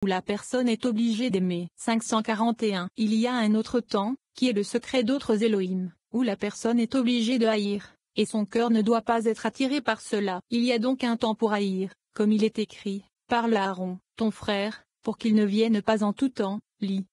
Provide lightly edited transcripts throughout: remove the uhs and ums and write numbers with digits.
où la personne est obligée d'aimer. 541. Il y a un autre temps, qui est le secret d'autres Elohim, où la personne est obligée de haïr, et son cœur ne doit pas être attiré par cela. Il y a donc un temps pour haïr, comme il est écrit, parle à Aaron, ton frère, pour qu'il ne vienne pas en tout temps, lit.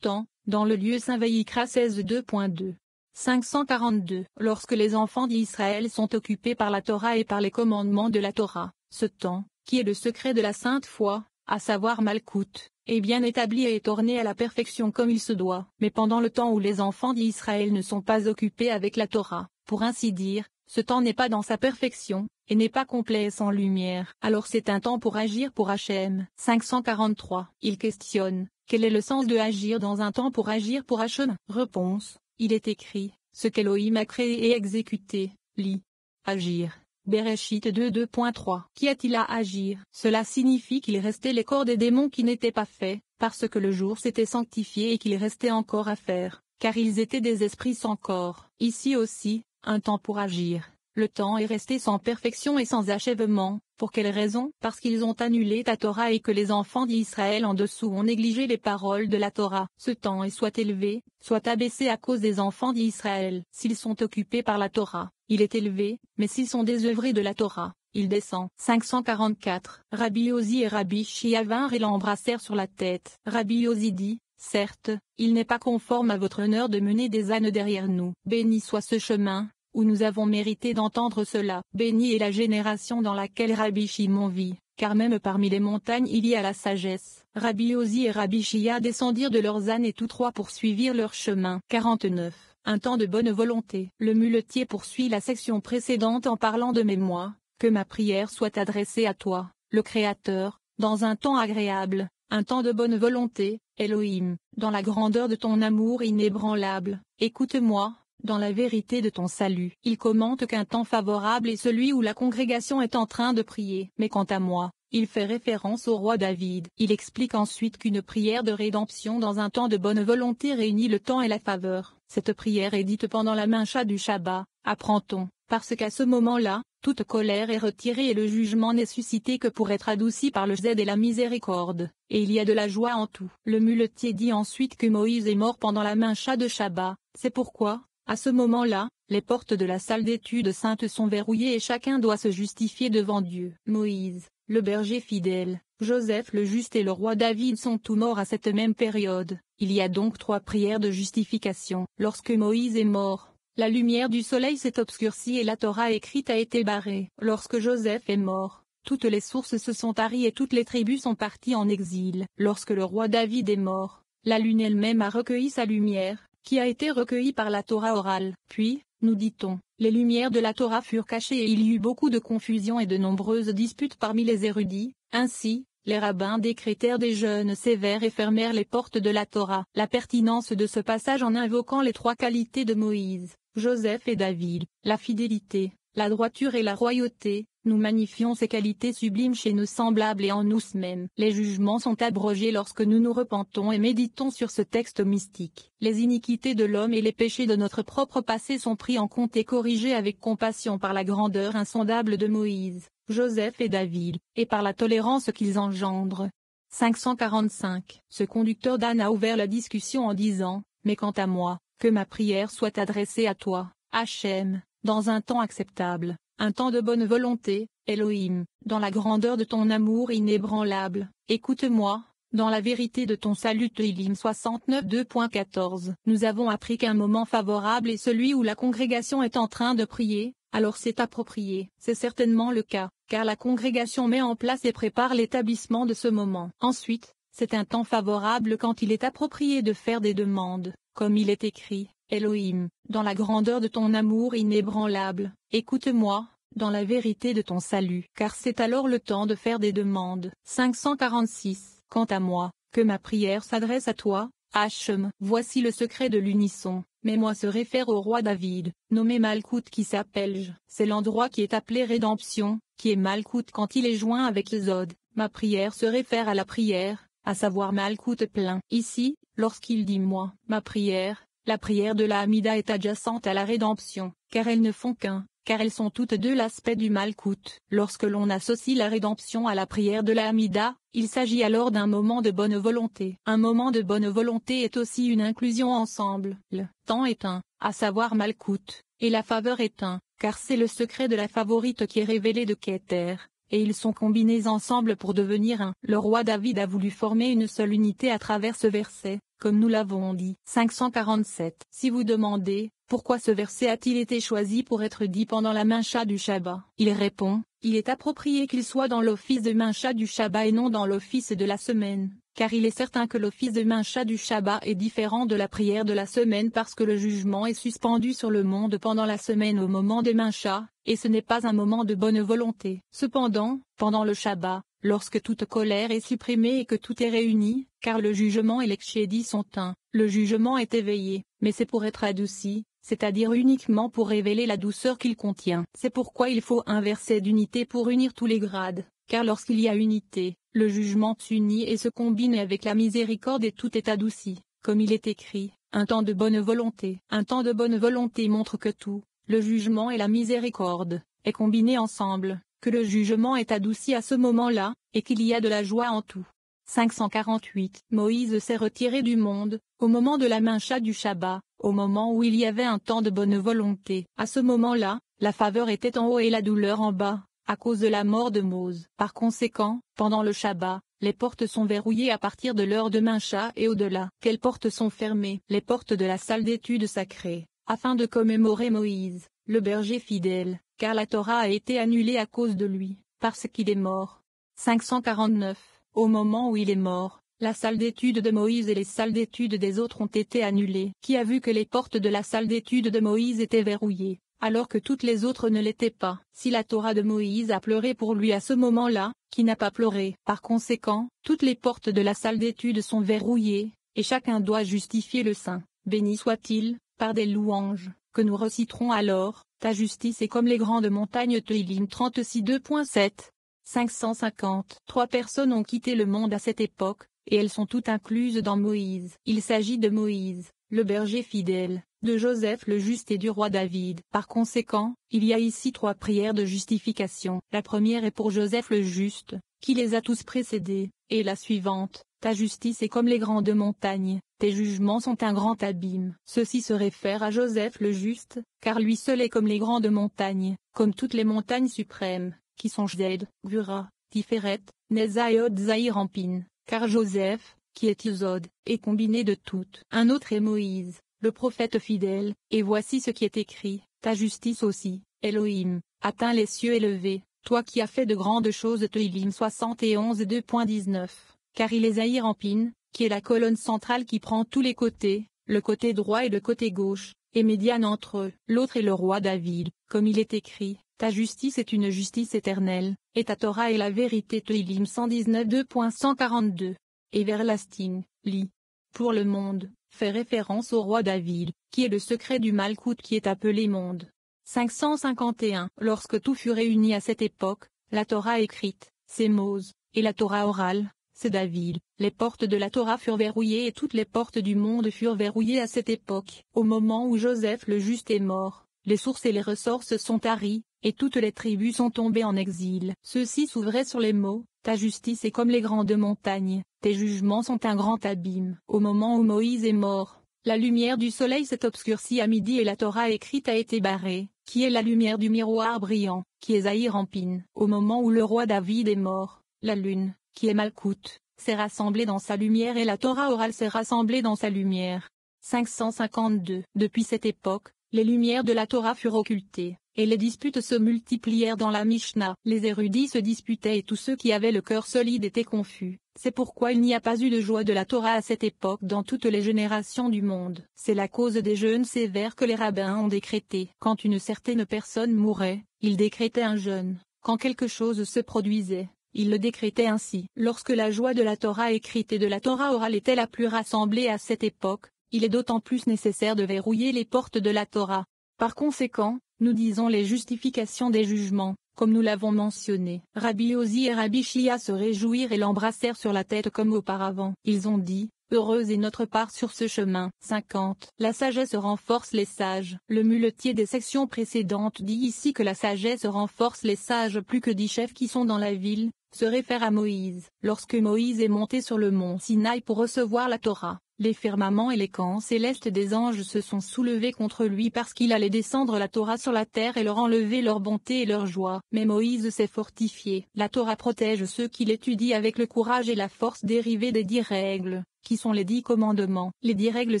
Temps, dans le lieu saint Vaïkra 16 2.2. 542. Lorsque les enfants d'Israël sont occupés par la Torah et par les commandements de la Torah, ce temps, qui est le secret de la sainte foi, à savoir Malkout, est bien établi et est orné à la perfection comme il se doit. Mais pendant le temps où les enfants d'Israël ne sont pas occupés avec la Torah, pour ainsi dire, ce temps n'est pas dans sa perfection, et n'est pas complet et sans lumière. Alors c'est un temps pour agir pour Hachem. 543. Il questionne, quel est le sens de agir dans un temps pour agir pour Hachem? Réponse, il est écrit, ce qu'Elohim a créé et exécuté, lit. Agir. Bereshit 2.3. Qu'y a-t-il à agir? Cela signifie qu'il restait les corps des démons qui n'étaient pas faits, parce que le jour s'était sanctifié et qu'il restait encore à faire, car ils étaient des esprits sans corps. Ici aussi, un temps pour agir. Le temps est resté sans perfection et sans achèvement. Pour quelle raison? Parce qu'ils ont annulé ta Torah et que les enfants d'Israël en dessous ont négligé les paroles de la Torah. Ce temps est soit élevé, soit abaissé à cause des enfants d'Israël. S'ils sont occupés par la Torah, il est élevé, mais s'ils sont désœuvrés de la Torah, il descend. 544. Rabbi Ozi et Rabbi Shia vinrent et l'embrassèrent sur la tête. Rabbi Ozi dit, certes, il n'est pas conforme à votre honneur de mener des ânes derrière nous. Béni soit ce chemin, où nous avons mérité d'entendre cela. Béni est la génération dans laquelle Rabbi Shimon vit, car même parmi les montagnes il y a la sagesse. Rabbi Ozi et Rabbi Shia descendirent de leurs ânes et tous trois poursuivirent leur chemin. 49. Un temps de bonne volonté. Le muletier poursuit la section précédente en parlant de mémoire, que ma prière soit adressée à toi, le Créateur, dans un temps agréable, un temps de bonne volonté, Elohim, dans la grandeur de ton amour inébranlable. Écoute-moi, dans la vérité de ton salut. Il commente qu'un temps favorable est celui où la congrégation est en train de prier. Mais quant à moi, il fait référence au roi David. Il explique ensuite qu'une prière de rédemption dans un temps de bonne volonté réunit le temps et la faveur. Cette prière est dite pendant la mincha du Shabbat, apprend-on, parce qu'à ce moment-là, toute colère est retirée et le jugement n'est suscité que pour être adouci par le zède et la miséricorde, et il y a de la joie en tout. Le muletier dit ensuite que Moïse est mort pendant la mincha de Shabbat. C'est pourquoi, à ce moment-là, les portes de la salle d'études sainte sont verrouillées et chacun doit se justifier devant Dieu. Moïse, le berger fidèle, Joseph le juste et le roi David sont tous morts à cette même période. Il y a donc trois prières de justification. Lorsque Moïse est mort, la lumière du soleil s'est obscurcie et la Torah écrite a été barrée. Lorsque Joseph est mort, toutes les sources se sont taries et toutes les tribus sont parties en exil. Lorsque le roi David est mort, la lune elle-même a recueilli sa lumière, qui a été recueillie par la Torah orale. Puis, nous dit-on, les lumières de la Torah furent cachées et il y eut beaucoup de confusion et de nombreuses disputes parmi les érudits. Ainsi, les rabbins décrétèrent des jeûnes sévères et fermèrent les portes de la Torah. La pertinence de ce passage en invoquant les trois qualités de Moïse, Joseph et David, la fidélité, la droiture et la royauté, nous magnifions ces qualités sublimes chez nos semblables et en nous-mêmes. Les jugements sont abrogés lorsque nous nous repentons et méditons sur ce texte mystique. Les iniquités de l'homme et les péchés de notre propre passé sont pris en compte et corrigés avec compassion par la grandeur insondable de Moïse, Joseph et David, et par la tolérance qu'ils engendrent. 545. Ce conducteur d'âne a ouvert la discussion en disant, « Mais quant à moi, que ma prière soit adressée à toi, Hachem, dans un temps acceptable. » Un temps de bonne volonté, Elohim, dans la grandeur de ton amour inébranlable, écoute-moi, dans la vérité de ton salut. Tehillim 69 2.14. Nous avons appris qu'un moment favorable est celui où la congrégation est en train de prier, alors c'est approprié. C'est certainement le cas, car la congrégation met en place et prépare l'établissement de ce moment. Ensuite, c'est un temps favorable quand il est approprié de faire des demandes, comme il est écrit. Elohim, dans la grandeur de ton amour inébranlable, écoute-moi, dans la vérité de ton salut. Car c'est alors le temps de faire des demandes. 546. Quant à moi, que ma prière s'adresse à toi, Hachem. Voici le secret de l'unisson. Mais moi se réfère au roi David, nommé Malkout qui s'appelle. C'est l'endroit qui est appelé rédemption, qui est Malkout quand il est joint avec Zod. Ma prière se réfère à la prière, à savoir Malkout plein. Ici, lorsqu'il dit moi, ma prière, la prière de la Hamida est adjacente à la rédemption, car elles ne font qu'un, car elles sont toutes deux l'aspect du Malkout. Lorsque l'on associe la rédemption à la prière de la Hamida, il s'agit alors d'un moment de bonne volonté. Un moment de bonne volonté est aussi une inclusion ensemble. Le temps est un, à savoir Malkout, et la faveur est un, car c'est le secret de la favorite qui est révélé de Keter, et ils sont combinés ensemble pour devenir un. Le roi David a voulu former une seule unité à travers ce verset, comme nous l'avons dit. 547. Si vous demandez, pourquoi ce verset a-t-il été choisi pour être dit pendant la mincha du Shabbat? Il répond, il est approprié qu'il soit dans l'office de mincha du Shabbat et non dans l'office de la semaine, car il est certain que l'office de mincha du Shabbat est différent de la prière de la semaine parce que le jugement est suspendu sur le monde pendant la semaine au moment des mincha, et ce n'est pas un moment de bonne volonté. Cependant, pendant le Shabbat, lorsque toute colère est supprimée et que tout est réuni, car le jugement et l'exchédi sont un, le jugement est éveillé, mais c'est pour être adouci, c'est-à-dire uniquement pour révéler la douceur qu'il contient. C'est pourquoi il faut un verset d'unité pour unir tous les grades, car lorsqu'il y a unité, le jugement s'unit et se combine avec la miséricorde et tout est adouci, comme il est écrit, un temps de bonne volonté. Un temps de bonne volonté montre que tout, le jugement et la miséricorde, est combiné ensemble, que le jugement est adouci à ce moment-là, et qu'il y a de la joie en tout. 548. Moïse s'est retiré du monde, au moment de la mincha du Shabbat, au moment où il y avait un temps de bonne volonté. À ce moment-là, la faveur était en haut et la douleur en bas, à cause de la mort de Mose. Par conséquent, pendant le Shabbat, les portes sont verrouillées à partir de l'heure de mincha et au-delà. Quelles portes sont fermées? Les portes de la salle d'études sacrée, afin de commémorer Moïse, le berger fidèle, car la Torah a été annulée à cause de lui, parce qu'il est mort. 549. Au moment où il est mort, la salle d'études de Moïse et les salles d'études des autres ont été annulées. Qui a vu que les portes de la salle d'études de Moïse étaient verrouillées, alors que toutes les autres ne l'étaient pas? Si la Torah de Moïse a pleuré pour lui à ce moment-là, qui n'a pas pleuré? Par conséquent, toutes les portes de la salle d'études sont verrouillées, et chacun doit justifier le saint, béni soit-il, par des louanges, que nous reciterons alors. Ta justice est comme les grandes montagnes. Teilim 36 2.7. 550. 3 personnes ont quitté le monde à cette époque, et elles sont toutes incluses dans Moïse. Il s'agit de Moïse, le berger fidèle, de Joseph le juste et du roi David. Par conséquent, il y a ici 3 prières de justification. La première est pour Joseph le juste, qui les a tous précédés, et la suivante, ta justice est comme les grandes montagnes, tes jugements sont un grand abîme. Ceci se réfère à Joseph le juste, car lui seul est comme les grandes montagnes, comme toutes les montagnes suprêmes, qui sont Jed, Gura, Tiferet, Nezaïod Zaïrampin, car Joseph, qui est Isod, est combiné de toutes. Un autre est Moïse, le prophète fidèle, et voici ce qui est écrit, ta justice aussi, Elohim, atteint les cieux élevés, toi qui as fait de grandes choses. Teilim 71 2.19, car il est Zaïrampin, qui est la colonne centrale qui prend tous les côtés, le côté droit et le côté gauche, et médiane entre eux. L'autre est le roi David, comme il est écrit, ta justice est une justice éternelle, et ta Torah est la vérité. Teilim 119 2.142. Everlasting, lit. Pour le monde, fait référence au roi David, qui est le secret du Malkout qui est appelé monde. 551. Lorsque tout fut réuni à cette époque, la Torah écrite, c'est Mose, et la Torah orale, c'est David. Les portes de la Torah furent verrouillées et toutes les portes du monde furent verrouillées à cette époque. Au moment où Joseph le juste est mort, les sources et les ressorts se sont taris, et toutes les tribus sont tombées en exil. Ceux-ci s'ouvraient sur les mots, ta justice est comme les grandes montagnes, tes jugements sont un grand abîme. Au moment où Moïse est mort, la lumière du soleil s'est obscurcie à midi et la Torah écrite a été barrée, qui est la lumière du miroir brillant, qui est Zaïrampin. Au moment où le roi David est mort, la lune, qui est Malkout, s'est rassemblée dans sa lumière et la Torah orale s'est rassemblée dans sa lumière. 552. Depuis cette époque, les lumières de la Torah furent occultées, et les disputes se multiplièrent dans la Mishnah. Les érudits se disputaient et tous ceux qui avaient le cœur solide étaient confus. C'est pourquoi il n'y a pas eu de joie de la Torah à cette époque dans toutes les générations du monde. C'est la cause des jeûnes sévères que les rabbins ont décrétés. Quand une certaine personne mourait, ils décrétaient un jeûne. Quand quelque chose se produisait, ils le décrétaient ainsi. Lorsque la joie de la Torah écrite et de la Torah orale était la plus rassemblée à cette époque, il est d'autant plus nécessaire de verrouiller les portes de la Torah. Par conséquent, nous disons les justifications des jugements, comme nous l'avons mentionné. Rabbi Ozi et Rabbi Shia se réjouirent et l'embrassèrent sur la tête comme auparavant. Ils ont dit, heureuse est notre part sur ce chemin. 50. La sagesse renforce les sages. Le muletier des sections précédentes dit ici que la sagesse renforce les sages plus que 10 chefs qui sont dans la ville, se réfère à Moïse. Lorsque Moïse est monté sur le mont Sinaï pour recevoir la Torah, les firmaments et les camps célestes des anges se sont soulevés contre lui parce qu'il allait descendre la Torah sur la terre et leur enlever leur bonté et leur joie. Mais Moïse s'est fortifié. La Torah protège ceux qui l'étudient avec le courage et la force dérivée des 10 règles, qui sont les 10 commandements. Les 10 règles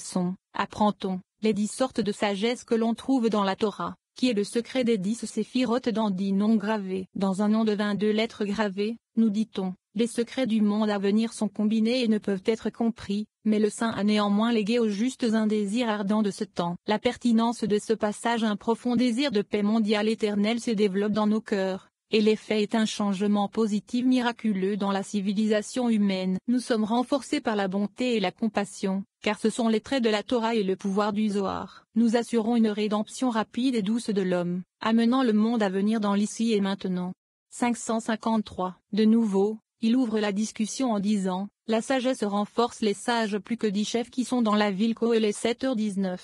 sont, apprend-on, les 10 sortes de sagesse que l'on trouve dans la Torah, qui est le secret des 10 séphirotes dans 10 noms gravés. Dans un nom de 22 lettres gravées, nous dit-on, les secrets du monde à venir sont combinés et ne peuvent être compris, mais le Saint a néanmoins légué aux justes un désir ardent de ce temps. La pertinence de ce passage, un profond désir de paix mondiale éternelle se développe dans nos cœurs, et l'effet est un changement positif miraculeux dans la civilisation humaine. Nous sommes renforcés par la bonté et la compassion, car ce sont les traits de la Torah et le pouvoir du Zohar. Nous assurons une rédemption rapide et douce de l'homme, amenant le monde à venir dans l'ici et maintenant. 553. De nouveau, il ouvre la discussion en disant, la sagesse renforce les sages plus que 10 chefs qui sont dans la ville. Qoélé 7h19.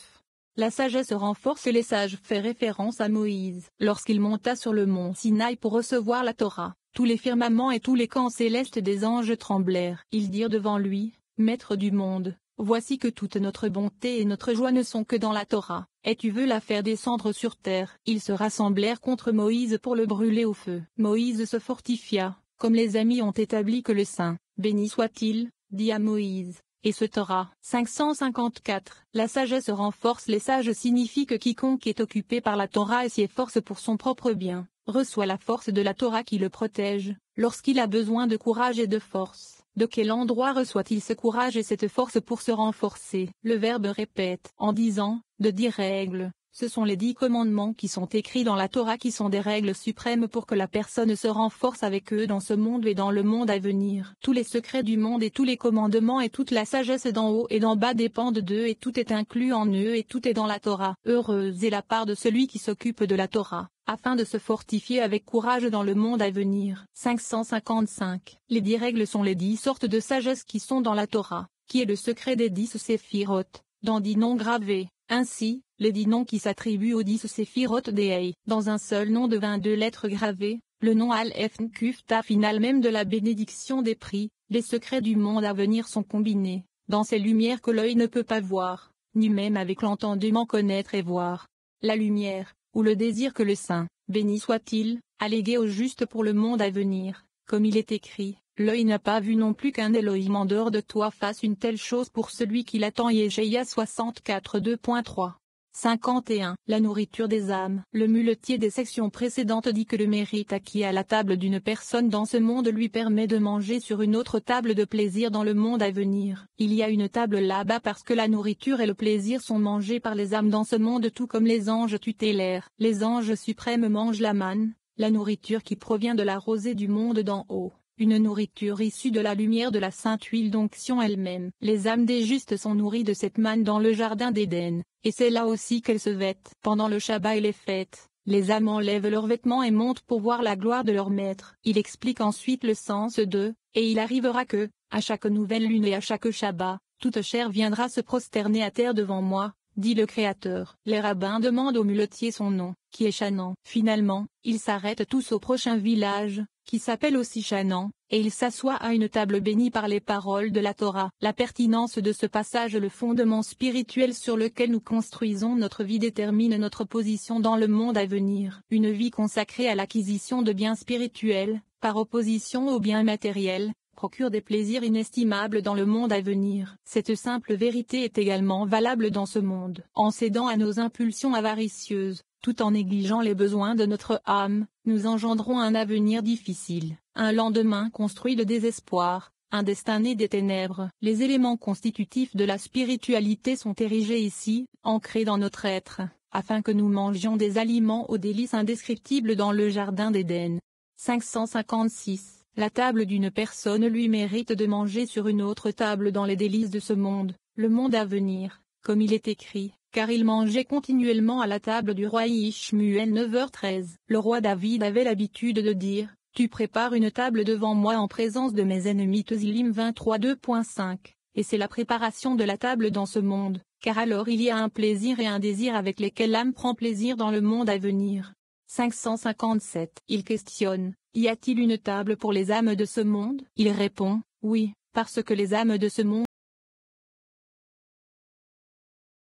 La sagesse renforce les sages fait référence à Moïse. Lorsqu'il monta sur le mont Sinaï pour recevoir la Torah, tous les firmaments et tous les camps célestes des anges tremblèrent. Ils dirent devant lui, Maître du monde, voici que toute notre bonté et notre joie ne sont que dans la Torah, et tu veux la faire descendre sur terre. Ils se rassemblèrent contre Moïse pour le brûler au feu. Moïse se fortifia, comme les amis ont établi que le Saint, béni soit-il, dit à Moïse, et ce Torah. 554. La sagesse renforce les sages signifie que quiconque est occupé par la Torah et s'y efforce pour son propre bien, reçoit la force de la Torah qui le protège, lorsqu'il a besoin de courage et de force. De quel endroit reçoit-il ce courage et cette force pour se renforcer? Le Verbe répète, en disant, de 10 règles. Ce sont les 10 commandements qui sont écrits dans la Torah qui sont des règles suprêmes pour que la personne se renforce avec eux dans ce monde et dans le monde à venir. Tous les secrets du monde et tous les commandements et toute la sagesse d'en haut et d'en bas dépendent d'eux et tout est inclus en eux et tout est dans la Torah. Heureuse est la part de celui qui s'occupe de la Torah, afin de se fortifier avec courage dans le monde à venir. 555. Les 10 règles sont les 10 sortes de sagesse qui sont dans la Torah, qui est le secret des 10 séphirotes, dans 10 noms gravés. Ainsi, les 10 noms qui s'attribuent aux 10 séphirotes d'Ei, dans un seul nom de 22 lettres gravées, le nom Al-Ef-Nkufta final même de la bénédiction des prix, les secrets du monde à venir sont combinés, dans ces lumières que l'œil ne peut pas voir, ni même avec l'entendement connaître et voir. La lumière, ou le désir que le Saint, béni soit-il, a légué au juste pour le monde à venir, comme il est écrit. L'œil n'a pas vu non plus qu'un Elohim en dehors de toi fasse une telle chose pour celui qui l'attend. Yésaïa 64 2.3. 51. La nourriture des âmes. Le muletier des sections précédentes dit que le mérite acquis à la table d'une personne dans ce monde lui permet de manger sur une autre table de plaisir dans le monde à venir. Il y a une table là-bas parce que la nourriture et le plaisir sont mangés par les âmes dans ce monde tout comme les anges tutélaires. Les anges suprêmes mangent la manne, la nourriture qui provient de la rosée du monde d'en haut. Une nourriture issue de la lumière de la sainte huile d'onction elle-même. Les âmes des justes sont nourries de cette manne dans le jardin d'Éden, et c'est là aussi qu'elles se vêtent. Pendant le Shabbat et les fêtes, les âmes enlèvent leurs vêtements et montent pour voir la gloire de leur maître. Il explique ensuite le sens de « Et il arrivera que, à chaque nouvelle lune et à chaque Shabbat, toute chair viendra se prosterner à terre devant moi, dit le Créateur. » Les rabbins demandent au muletier son nom, qui est Chanaan. Finalement, ils s'arrêtent tous au prochain village, qui s'appelle aussi Chanaan, et il s'assoit à une table bénie par les paroles de la Torah. La pertinence de ce passage, le fondement spirituel sur lequel nous construisons notre vie détermine notre position dans le monde à venir. Une vie consacrée à l'acquisition de biens spirituels, par opposition aux biens matériels, procure des plaisirs inestimables dans le monde à venir. Cette simple vérité est également valable dans ce monde. En cédant à nos impulsions avaricieuses, tout en négligeant les besoins de notre âme, nous engendrons un avenir difficile, un lendemain construit de désespoir, un destin né des ténèbres. Les éléments constitutifs de la spiritualité sont érigés ici, ancrés dans notre être, afin que nous mangions des aliments aux délices indescriptibles dans le jardin d'Éden. 556. La table d'une personne lui mérite de manger sur une autre table dans les délices de ce monde, le monde à venir, comme il est écrit. Car il mangeait continuellement à la table du roi Ishmuel 9h13. Le roi David avait l'habitude de dire, « Tu prépares une table devant moi en présence de mes ennemis » Tesilim 23 2.5. et c'est la préparation de la table dans ce monde, car alors il y a un plaisir et un désir avec lesquels l'âme prend plaisir dans le monde à venir. 557. Il questionne, y a-t-il une table pour les âmes de ce monde? Il répond, oui, parce que les âmes de ce monde